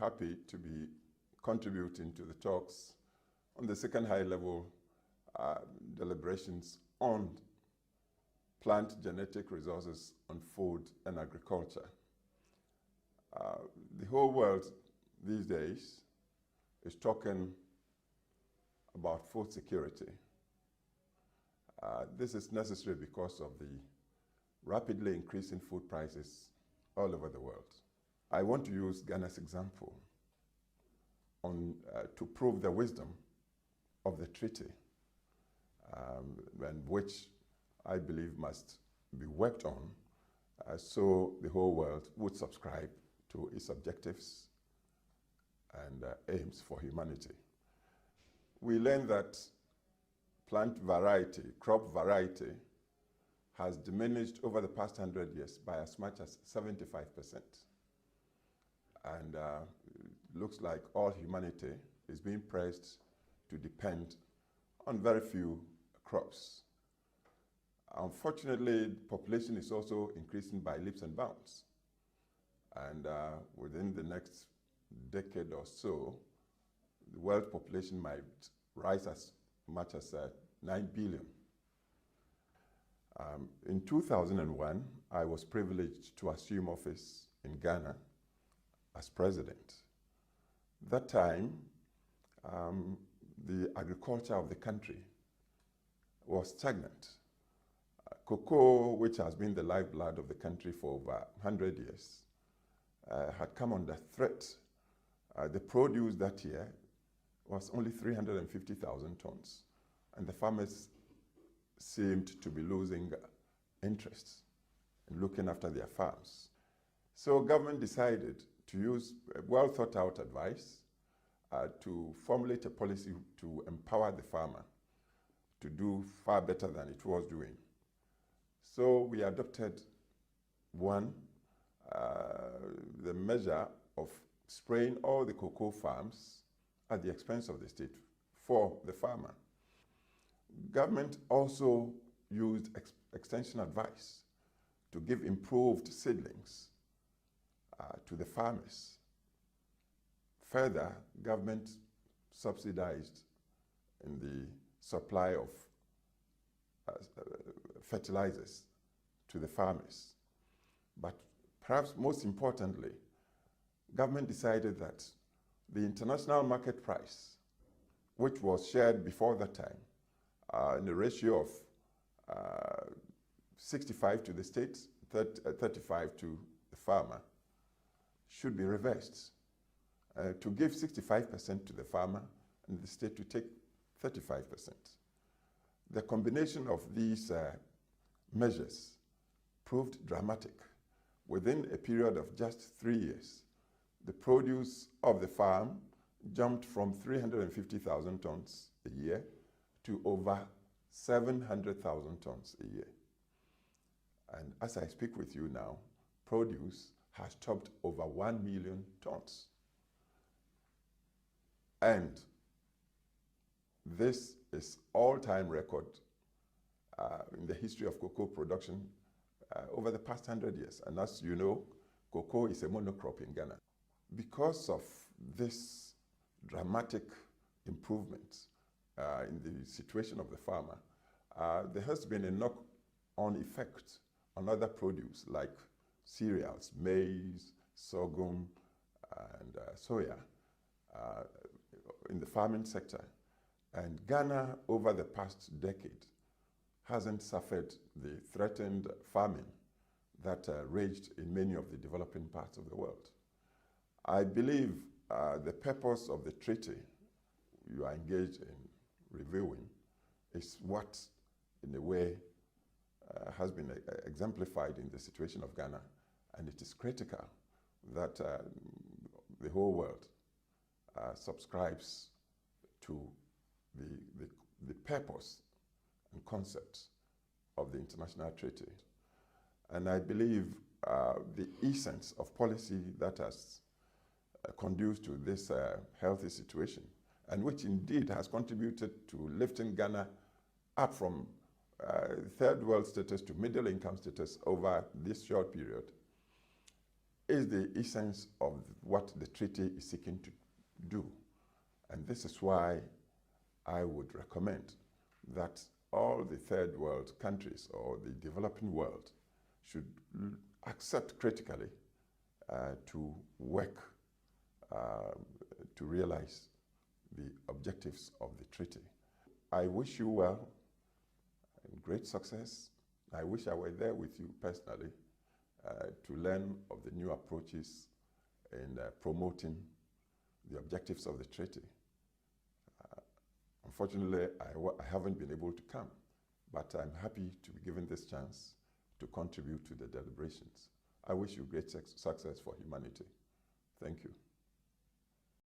Happy to be contributing to the talks on the second high-level deliberations on plant genetic resources on food and agriculture. The whole world these days is talking about food security. This is necessary because of the rapidly increasing food prices all over the world. I want to use Ghana's example to prove the wisdom of the treaty, and which I believe must be worked on so the whole world would subscribe to its objectives and aims for humanity. We learned that plant variety, crop variety, has diminished over the past 100 years by as much as 75%. And it looks like all humanity is being pressed to depend on very few crops. Unfortunately, population is also increasing by leaps and bounds. And within the next decade or so, the world population might rise as much as 9 billion. In 2001, I was privileged to assume office in Ghana as president. That time, the agriculture of the country was stagnant. Cocoa, which has been the lifeblood of the country for over 100 years, had come under threat. The produce that year was only 350,000 tons, and the farmers seemed to be losing interest in looking after their farms. So government decided to use well thought out advice to formulate a policy to empower the farmer to do far better than it was doing. So we adopted the measure of spraying all the cocoa farms at the expense of the state for the farmer. Government also used extension advice to give improved seedlings to the farmers. Further, government subsidized in the supply of fertilizers to the farmers. But perhaps most importantly, government decided that the international market price, which was shared before that time, in a ratio of 65 to the state, 35 to the farmer, should be reversed to give 65% to the farmer and the state to take 35%. The combination of these measures proved dramatic. Within a period of just 3 years, the produce of the farm jumped from 350,000 tons a year to over 700,000 tons a year. And as I speak with you now, produce has topped over 1 million tons. And this is all-time record in the history of cocoa production over the past 100 years. And as you know, cocoa is a monocrop in Ghana. Because of this dramatic improvement in the situation of the farmer, there has been a knock-on effect on other produce like cereals, maize, sorghum, and soya in the farming sector. And Ghana, over the past decade, hasn't suffered the threatened famine that raged in many of the developing parts of the world. I believe the purpose of the treaty you are engaged in reviewing is what, in a way, has been exemplified in the situation of Ghana, and it is critical that the whole world subscribes to the purpose and concept of the international treaty. And I believe the essence of policy that has conduced to this healthy situation, and which indeed has contributed to lifting Ghana up from third world status to middle income status over this short period, is the essence of what the treaty is seeking to do. And this is why I would recommend that all the third world countries or the developing world should accept critically to work to realize the objectives of the treaty. I wish you well and great success. I wish I were there with you personally to learn of the new approaches in promoting the objectives of the treaty. Unfortunately, I haven't been able to come, but I'm happy to be given this chance to contribute to the deliberations. I wish you great success for humanity. Thank you.